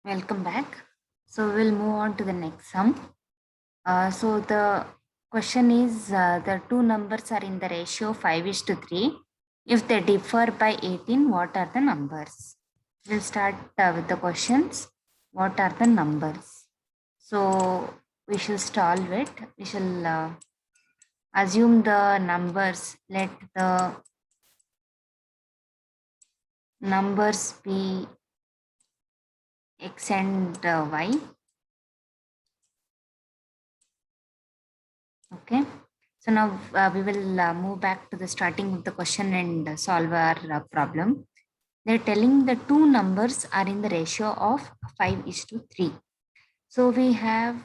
Welcome back. So we'll move on to the next sum. So the question is the two numbers are in the ratio 5:3. If they differ by 18, what are the numbers? We'll start with the questions. What are the numbers? So we shall solve it. We shall assume the numbers. Let the numbers be x and y. Okay. So now we will move back to the starting of the question and solve our problem. They're telling the two numbers are in the ratio of 5:3. So we have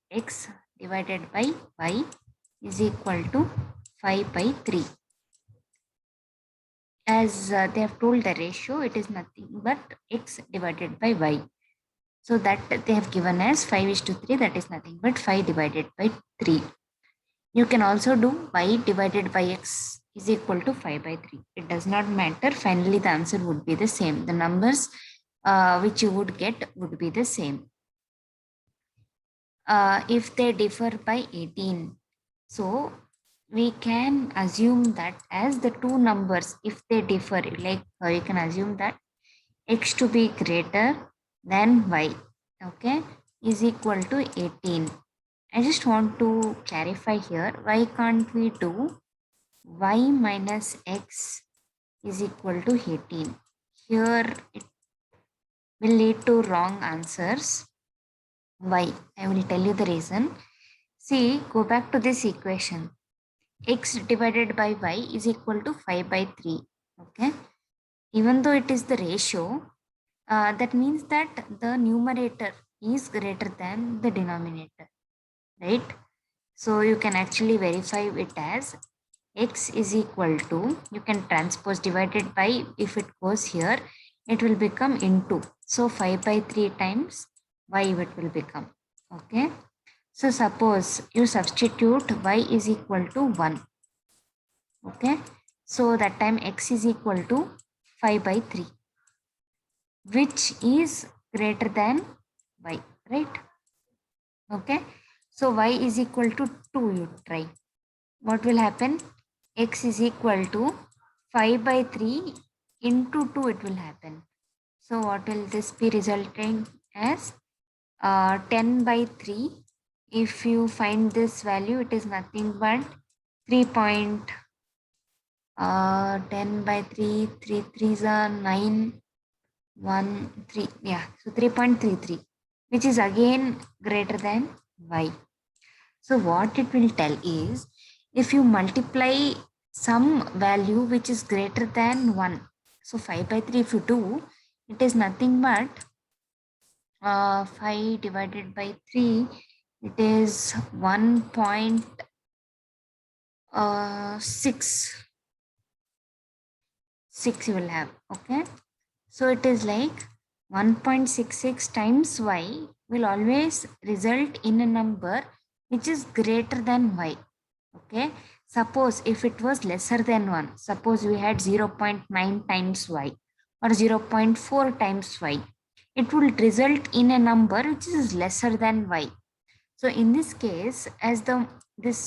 x divided by y is equal to 5/3. As they have told the ratio, it is nothing but x divided by y. So that they have given as 5:3, that is nothing but 5 divided by 3. You can also do y divided by x is equal to 5/3. It does not matter. Finally, the answer would be the same. The numbers which you would get would be the same. If they differ by 18. So we can assume that as the two numbers, if they differ, like you can assume that x to be greater than y, okay, is equal to 18. I just want to clarify here, why can't we do y minus x is equal to 18? Here it will lead to wrong answers. Why? I will tell you the reason. See, go back to this equation. X divided by y is equal to 5/3. Okay. Even though it is the ratio, that means that the numerator is greater than the denominator, right? So you can actually verify it as x is equal to, you can transpose divided by, if it goes here, it will become into. So 5/3 times y it will become. Okay. So suppose you substitute y is equal to 1. Okay. So that time x is equal to 5/3, which is greater than y, right? Okay. So y is equal to 2, you try. What will happen? X is equal to 5/3 into 2 it will happen. So what will this be resulting as? 10/3. If you find this value, it is nothing but 3 point 10/3, 3 3s are 9, 1 3, yeah, so 3.33, which is again greater than y. So what it will tell is, if you multiply some value which is greater than 1, so 5/3 if you do, it is nothing but 5 divided by 3, it is 1.6 you will have. Okay. So it is like 1.66 times y will always result in a number which is greater than y. Okay. Suppose if it was lesser than 1, suppose we had 0.9 times y or 0.4 times y, it will result in a number which is lesser than y. So in this case, as this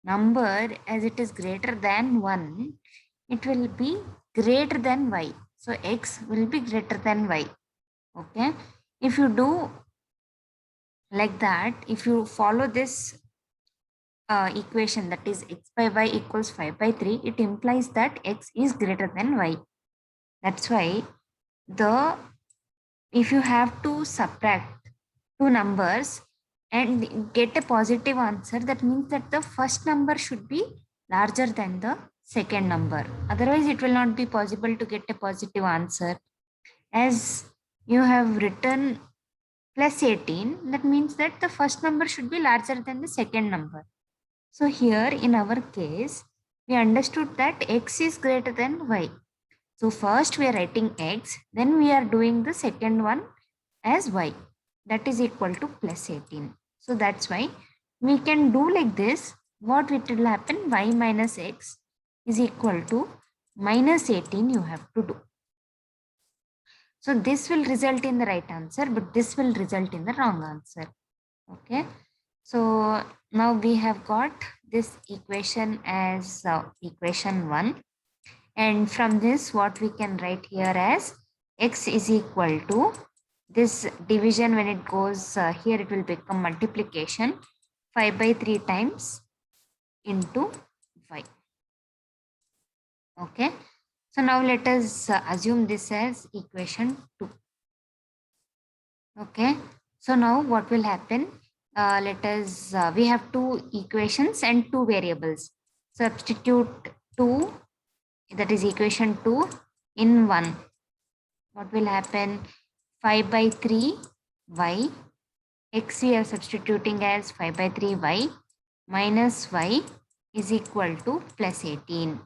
number, as it is greater than 1, it will be greater than y. So x will be greater than y. Okay. If you do like that, if you follow this equation, that is x by y equals 5/3, it implies that x is greater than y. That's why if you have to subtract two numbers and get a positive answer, that means that the first number should be larger than the second number. Otherwise, it will not be possible to get a positive answer. As you have written plus 18, that means that the first number should be larger than the second number. So here in our case, we understood that x is greater than y. So first we are writing x, then we are doing the second one as y, that is equal to plus 18. So that's why we can do like this. What it will happen? Y minus x is equal to minus 18 you have to do. So this will result in the right answer, but this will result in the wrong answer. Okay. So now we have got this equation as equation 1. And from this, what we can write here as x is equal to this division. When it goes here, it will become multiplication 5 by 3 times into y. Okay. So now let us assume this as equation 2. Okay. So now what will happen? We have two equations and two variables. Substitute 2, that is equation 2, in 1. What will happen? 5 by 3 y, x we are substituting as 5 by 3 y minus y is equal to plus 18.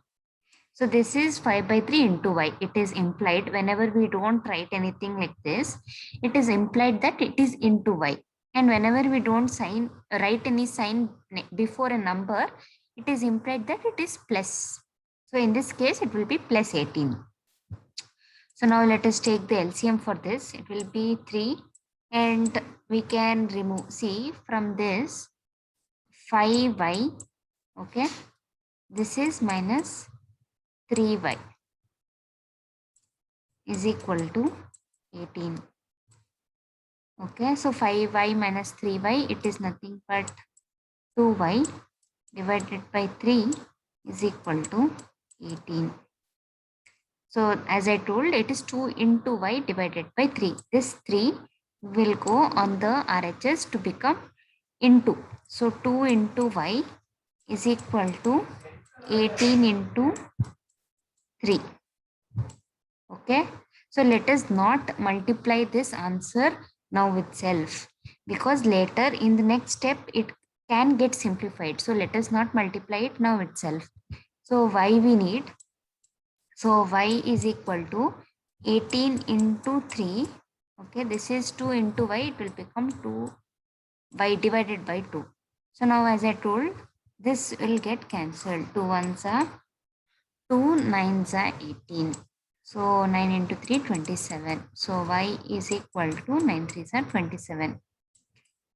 So this is 5 by 3 into y. It is implied whenever we don't write anything like this, it is implied that it is into y. And whenever we don't write any sign before a number, it is implied that it is plus. So in this case, it will be plus 18. So now let us take the LCM for this. It will be 3, and we can remove, see from this 5y, okay, this is minus 3y is equal to 18. Okay, so 5y minus 3y, it is nothing but 2y divided by 3 is equal to 18. So as I told, it is 2 into y divided by 3. This 3 will go on the RHS to become into. So 2 into y is equal to 18 into 3. Okay. So let us not multiply this answer now itself, because later in the next step it can get simplified. So let us not multiply it now itself. So y we need. So y is equal to 18 into 3. Okay, this is 2 into y. It will become 2 y divided by 2. So now as I told, this will get cancelled. 2 ones are 2 9s are 18. So 9 into 3, 27. So y is equal to 9 3s are 27.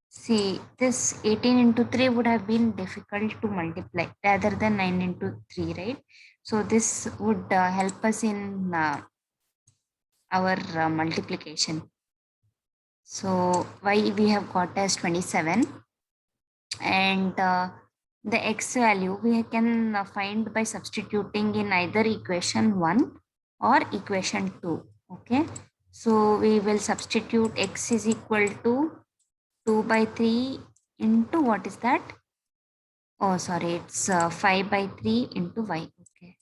See, this 18 into 3 would have been difficult to multiply rather than 9 into 3, right? So this would help us in our multiplication. So y we have got as 27, and the x value we can find by substituting in either equation 1 or equation 2. Okay, so we will substitute x is equal to 2 by 3 into, what is that? Oh, sorry, it's 5 by 3 into y. Okay,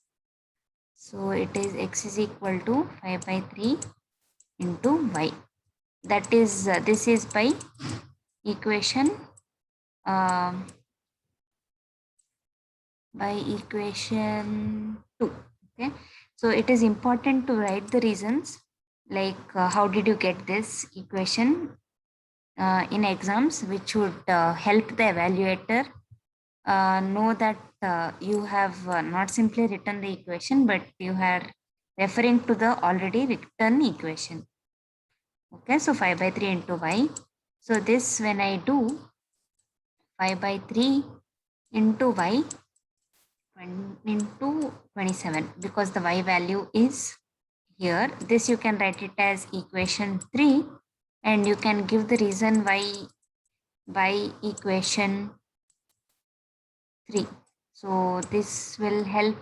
so it is x is equal to 5 by 3 into y. That is, this is by equation um, 2. Okay, so it is important to write the reasons, like how did you get this equation in exams, which would help the evaluator know that you have not simply written the equation, but you are referring to the already written equation. Okay, so 5 by 3 into y. So this, when I do 5 by 3 into y into 27, because the y value is here, this you can write it as equation 3, and you can give the reason why by equation 3. So this will help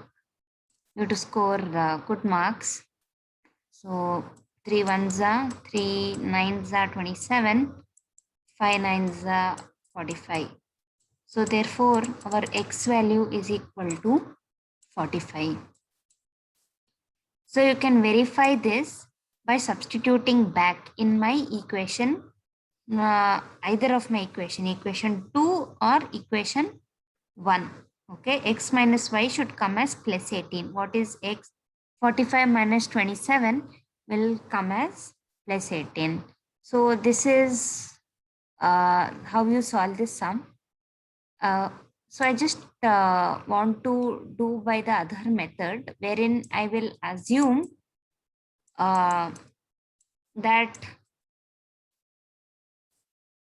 you to score good marks. So 3 ones are 3 9s are 27, 5 9s are 45. So therefore our x value is equal to 45. So you can verify this by substituting back in my equation, either of my equation 2 or equation 1. Okay, x minus y should come as plus 18. What is x? 45 minus 27 will come as plus 18. So this is how you solve this sum. So I just want to do by the other method, wherein I will assume that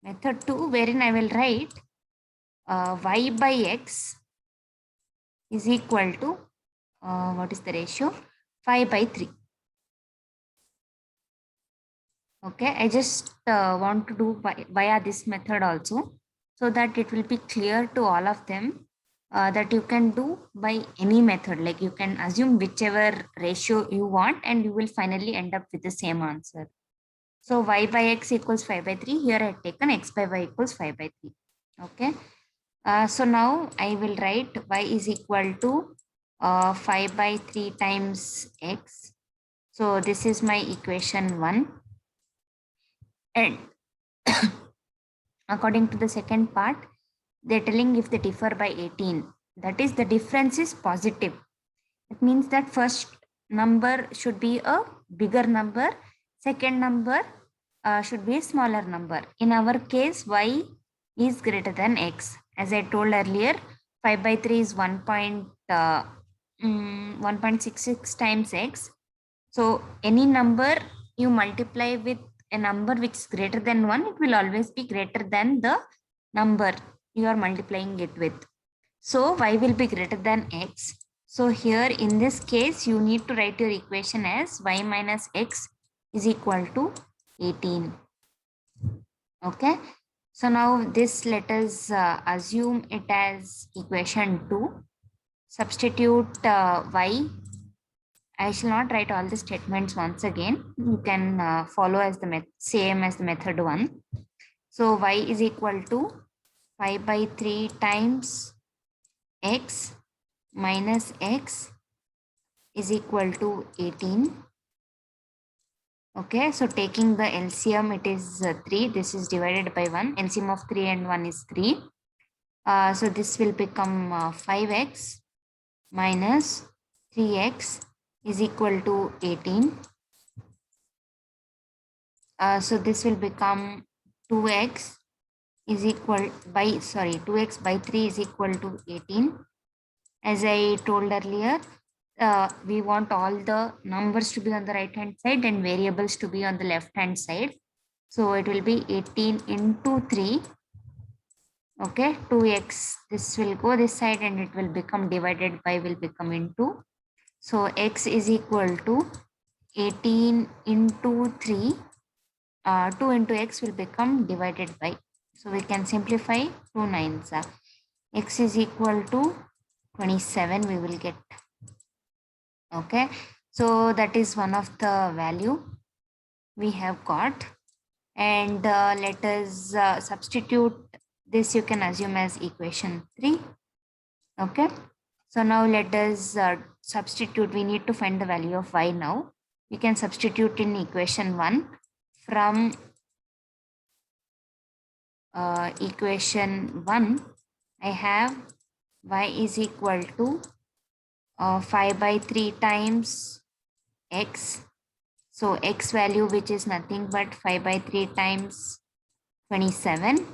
method 2, wherein I will write y by x is equal to what is the ratio? 5 by 3. Okay, I just want to do via this method also, so that it will be clear to all of them that you can do by any method. Like you can assume whichever ratio you want and you will finally end up with the same answer. So y by x equals 5 by 3. Here I have taken x by y equals 5 by 3. Okay. So now I will write y is equal to 5 by 3 times x. So this is my equation 1. And according to the second part, they're telling if they differ by 18, that is the difference is positive. It means that first number should be a bigger number, second number should be a smaller number. In our case, y is greater than x. As I told earlier, 5 by 3 is 1.66 times x. So any number you multiply with a number which is greater than 1, it will always be greater than the number you are multiplying it with. So y will be greater than x. So here in this case, you need to write your equation as y minus x is equal to 18. Okay. So now this, let us assume it as equation 2. Substitute y. I shall not write all the statements once again. You can follow as the same as the method 1. So y is equal to 5 by 3 times x minus x is equal to 18. Okay, so taking the LCM, it is 3. This is divided by 1. LCM of 3 and 1 is 3. So this will become 5x minus 3x is equal to 18. So this will become 2x is equal by 2x by 3 is equal to 18. As I told earlier, we want all the numbers to be on the right hand side and variables to be on the left hand side. So it will be 18 into 3. Okay, 2x, this will go this side and it will become divided by, will become into. So x is equal to 18 into 3. 2 into x will become divided by. So we can simplify 2 nines. X is equal to 27 we will get. Okay, so that is one of the value we have got. And let us substitute this, you can assume as equation 3. Okay, so now let us substitute. We need to find the value of y now. We can substitute in equation 1 from equation 1. I have y is equal to 5 by 3 times x. So x value, which is nothing but 5 by 3 times 27.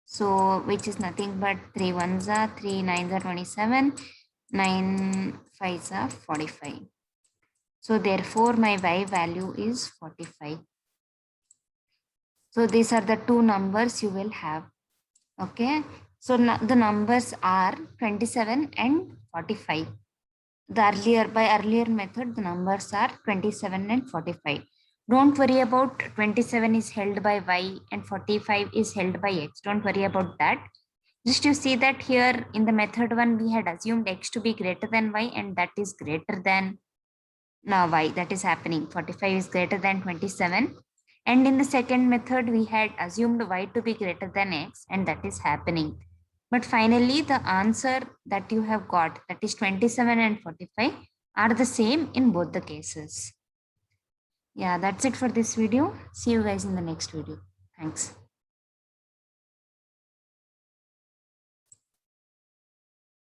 So which is nothing but 3 ones are 3 nines are 27, 9 fives are 45. So therefore my y value is 45. So these are the two numbers you will have. Okay. So the numbers are 27 and 45. By earlier method, the numbers are 27 and 45. Don't worry about 27 is held by y and 45 is held by x. Don't worry about that. Just you see that here in the method 1, we had assumed x to be greater than y, and that is greater than now y. That is happening. 45 is greater than 27. And in the second method, we had assumed y to be greater than x, and that is happening. But finally, the answer that you have got, that is 27 and 45, are the same in both the cases. Yeah, that's it for this video. See you guys in the next video. Thanks.